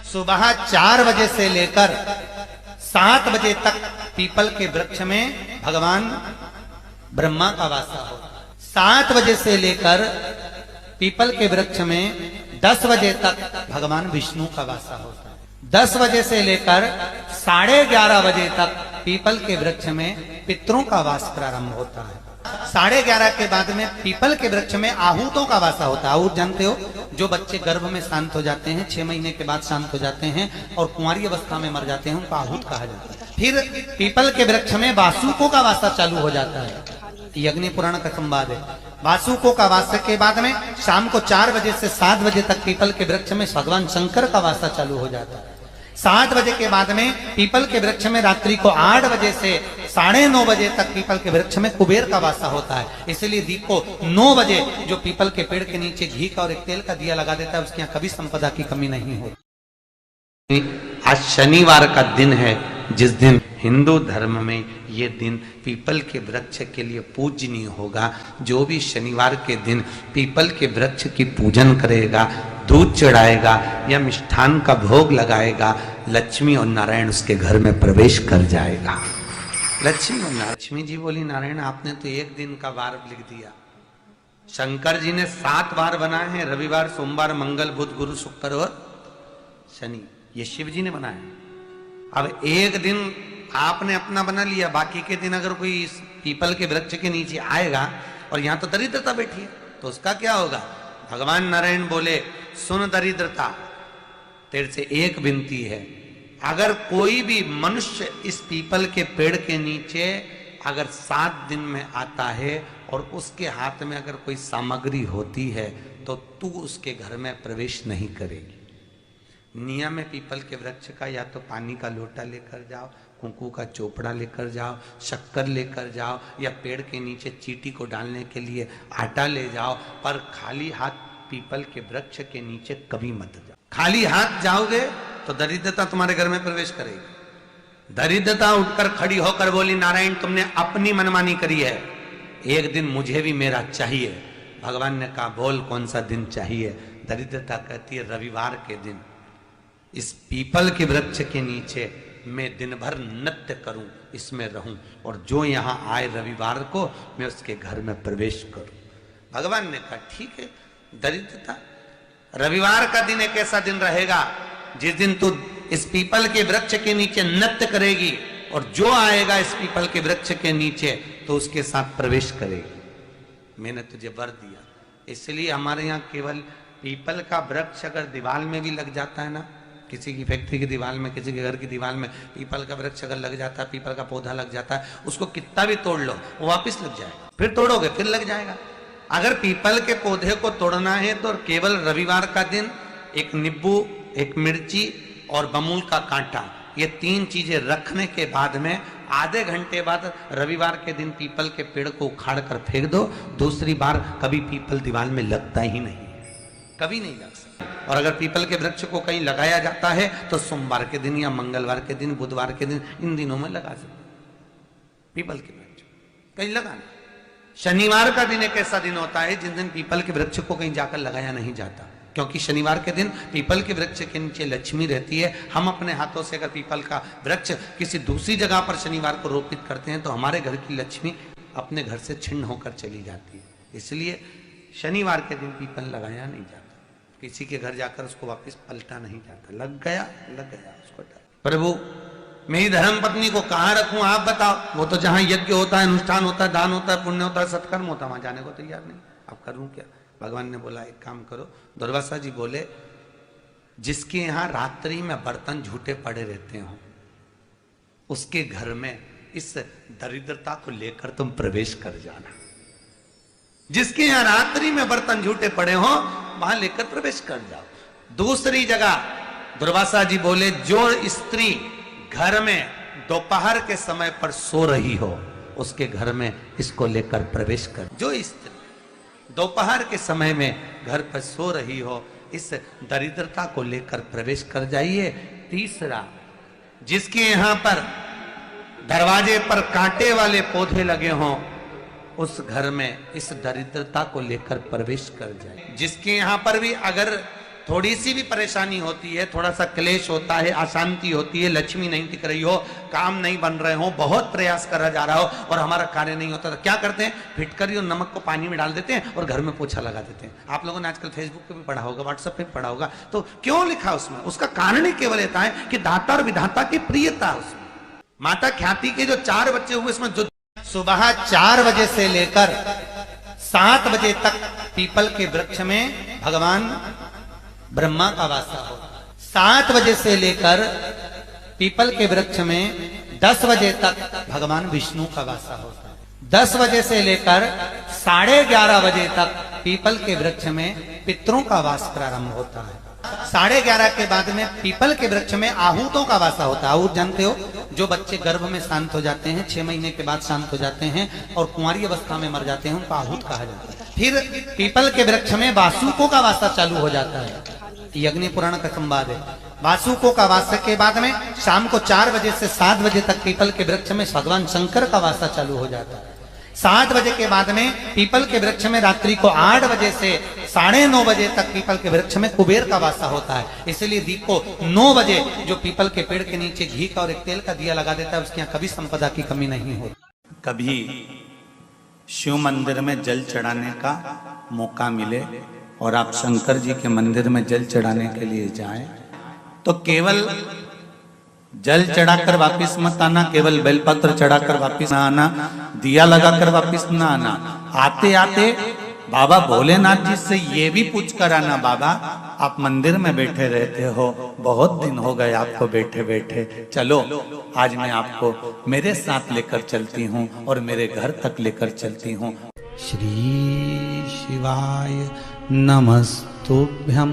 सुबह 4 बजे से लेकर 7 बजे तक पीपल के वृक्ष में भगवान ब्रह्मा का वासा होता है। 7 बजे से लेकर पीपल के वृक्ष में 10 बजे तक भगवान विष्णु का वासा होता है। 10 बजे से लेकर 11:30 बजे तक पीपल के वृक्ष में पितरों का वास प्रारंभ होता है। 11:30 के बाद में पीपल के वृक्ष में आहूतों का वासा होता है। आहूत जानते हो, जो बच्चे गर्भ में शांत हो जाते हैं, 6 महीने के बाद शांत हो जाते हैं और कुंवारी अवस्था में मर जाते हैं, उनको आहूत कहा जाता है। फिर पीपल के वृक्ष में वासुकों का वासा चालू हो जाता है। ये अग्नि पुराण का संवाद है। वासुकों का वासा के बाद में शाम को 4 बजे से 7 बजे तक पीपल के वृक्ष में भगवान शंकर का वासा चालू हो जाता है। 7 बजे के बाद में पीपल के वृक्ष में रात्रि को 8 बजे से 9:30 बजे तक पीपल के वृक्ष में कुबेर का वासा होता है। इसलिए दीप को 9 बजे जो पीपल के पेड़ के नीचे घी का और एक तेल का दिया लगा देता है, उसके यहाँ कभी संपदा की कमी नहीं होती। आज शनिवार का दिन है, जिस दिन हिंदू धर्म में ये दिन पीपल के वृक्ष के लिए पूजनीय होगा। जो भी शनिवार के दिन पीपल के वृक्ष की पूजन करेगा, दूध चढ़ाएगा या मिष्ठान का भोग लगाएगा, लक्ष्मी और नारायण उसके घर में प्रवेश कर जाएगा। लक्ष्मी जी बोली, नारायण आपने तो एक दिन का वार लिख दिया। शंकर जी ने 7 वार बनाए हैं, रविवार, सोमवार, मंगल, बुध, गुरु, शुक्र और शनि। ये शिव जी ने बनाया। अब एक दिन आपने अपना बना लिया, बाकी के दिन अगर कोई इस पीपल के वृक्ष के नीचे आएगा और यहां तो दरिद्रता बैठी है, तो उसका क्या होगा? भगवान नारायण बोले, सुन दरिद्रता, तेरे से एक विनती है, अगर कोई भी मनुष्य इस पीपल के पेड़ के नीचे अगर 7 दिन में आता है और उसके हाथ में अगर कोई सामग्री होती है तो तू उसके घर में प्रवेश नहीं करेगी। नियम है पीपल के वृक्ष का, या तो पानी का लोटा लेकर जाओ, कुंकू का चोपड़ा लेकर जाओ, शक्कर लेकर जाओ, या पेड़ के नीचे चींटी को डालने के लिए आटा ले जाओ, पर खाली हाथ पीपल के वृक्ष के नीचे कभी मत जाओ। खाली हाथ जाओगे तो दरिद्रता तुम्हारे घर में प्रवेश करेगी। दरिद्रता उठकर खड़ी होकर बोली, नारायण तुमने अपनी मनमानी करी है, एक दिन मुझे भी मेरा चाहिए। भगवान ने कहा, बोल कौन सा दिन चाहिए? दरिद्रता कहती है, रविवार के दिन इस पीपल के वृक्ष के नीचे मैं दिन भर नृत्य करूं, इसमें रहूं, और जो यहां आए रविवार को मैं उसके घर में प्रवेश करूं। भगवान ने कहा, ठीक है। दरिद्रता, रविवार का दिन एक ऐसा दिन रहेगा जिस दिन तू इस पीपल के वृक्ष के नीचे नृत्य करेगी और जो आएगा इस पीपल के वृक्ष के नीचे तो उसके साथ प्रवेश करेगी। मैंने तुझे वर दिया। इसलिए हमारे यहाँ केवल पीपल का वृक्ष अगर दीवार में भी लग जाता है ना, किसी की फैक्ट्री की दीवार में, किसी के घर की दीवार में पीपल का वृक्ष अगर लग जाता है, पीपल का पौधा लग जाता है, उसको कितना भी तोड़ लो वो वापस लग जाएगा। फिर तोड़ोगे फिर लग जाएगा। अगर पीपल के पौधे को तोड़ना है तो केवल रविवार का दिन एक नींबू, एक मिर्ची और बमूल का कांटा, ये 3 चीजें रखने के बाद में आधे घंटे बाद रविवार के दिन पीपल के पेड़ को उखाड़ कर फेंक दो। दूसरी बार कभी पीपल दीवार में लगता ही नहीं, कभी नहीं लग सकता। और अगर पीपल के वृक्ष को कहीं लगाया जाता है तो सोमवार के दिन या मंगलवार के दिन, बुधवार के दिन, इन दिनों में लगा सकते पीपल के वृक्ष कहीं लगाना। शनिवार का दिन एक ऐसा दिन होता है जिस दिन पीपल के वृक्ष को कहीं जाकर लगाया नहीं जाता, क्योंकि शनिवार के दिन पीपल के वृक्ष के नीचे लक्ष्मी रहती है। हम अपने हाथों से अगर पीपल का वृक्ष किसी दूसरी जगह पर शनिवार को रोपित करते हैं तो हमारे घर की लक्ष्मी अपने घर से छिन्न होकर चली जाती है। इसलिए शनिवार के दिन पीपल लगाया नहीं जाता, किसी के घर जाकर उसको वापस पलटा नहीं जाता। लग गया उसको। प्रभु मेरी धर्म पत्नी को कहाँ रखूं आप बताओ? वो तो जहां यज्ञ होता है, अनुष्ठान होता है, दान होता है, पुण्य होता है, सत्कर्म होता है, वहां जाने को तैयार नहीं। अब करूं क्या? भगवान ने बोला, एक काम करो। दुर्वासा जी बोले, जिसके यहाँ रात्रि में बर्तन झूठे पड़े रहते हो उसके घर में इस दरिद्रता को लेकर तुम प्रवेश कर जाना। जिसके यहाँ रात्रि में बर्तन झूठे पड़े हो वहां लेकर प्रवेश कर जाओ। दूसरी जगह दुर्वासा जी बोले, जो स्त्री घर में दोपहर के समय पर सो रही हो उसके घर में इसको लेकर प्रवेश कर। जो स्त्री दोपहर के समय में घर पर सो रही हो, इस दरिद्रता को लेकर प्रवेश कर जाइए। तीसरा, जिसके यहाँ पर दरवाजे पर कांटे वाले पौधे लगे हों उस घर में इस दरिद्रता को लेकर प्रवेश कर जाए। जिसके यहाँ पर भी अगर थोड़ी सी भी परेशानी होती है, थोड़ा सा क्लेश होता है, अशांति होती है, लक्ष्मी नहीं दिख रही हो, काम नहीं बन रहे हो, बहुत प्रयास करा जा रहा हो और हमारा कार्य नहीं होता, तो क्या करते हैं? फिटकरी और नमक को पानी में डाल देते हैं और घर में पोछा लगा देते हैं। आप लोगों ने आजकल फेसबुक पे भी पढ़ा होगा, व्हाट्सएप पे भी पढ़ा होगा। तो क्यों लिखा उसमें? उसका कारण ही केवल ये है कि दाता और विधाता की प्रियता उसमें। माता ख्याति के जो 4 बच्चे हुए, इसमें जो सुबह 4 बजे से लेकर 7 बजे तक पीपल के वृक्ष में भगवान ब्रह्मा का वासा होता है। 7 बजे से लेकर पीपल के वृक्ष में 10 बजे तक भगवान विष्णु का वासा होता है। 10 बजे से लेकर 11:30 बजे तक पीपल के वृक्ष में पितरों का वास प्रारंभ होता है। 11:30 के बाद में पीपल के वृक्ष में आहूतों का वासा होता है। आहूत जानते हो, जो बच्चे गर्भ में शांत हो जाते हैं, 6 महीने के बाद शांत हो जाते हैं और कुंवारी अवस्था में मर जाते हैं, उनको आहूत कहा जाता है। फिर पीपल के वृक्ष में वासुकों का वासा चालू हो जाता है। यज्ञ पुराण का संवाद है। वासुकों का वासा के बाद में शाम को 4 बजे से 7 बजे तक पीपल के वृक्ष में भगवान शंकर का वासा चालू हो जाता है। 7 बजे के बाद में पीपल के वृक्ष में रात्रि को 8 बजे से 9:30 बजे तक पीपल के वृक्ष में कुबेर का वासा होता है। इसलिए दीप को 9 बजे जो पीपल के पेड़ के नीचे घी का और एक तेल का दिया लगा देता है, उसके यहाँ कभी संपदा की कमी नहीं होती। कभी शिव मंदिर में जल चढ़ाने का मौका मिले और आप शंकर जी के मंदिर में जल चढ़ाने के लिए जाएं, तो केवल जल चढ़ाकर वापिस मत आना, केवल बेलपत्र चढ़ाकर वापिस ना आना, दिया लगाकर वापिस ना आना। आते आते बाबा भोलेनाथ जी से ये भी पूछ कर आना, बाबा आप मंदिर में बैठे रहते हो, बहुत दिन हो गए आपको बैठे बैठे, चलो आज मैं आपको मेरे साथ लेकर चलती हूँ और मेरे घर तक लेकर चलती हूँ। श्री शिवाय नमस्तुभ्यम।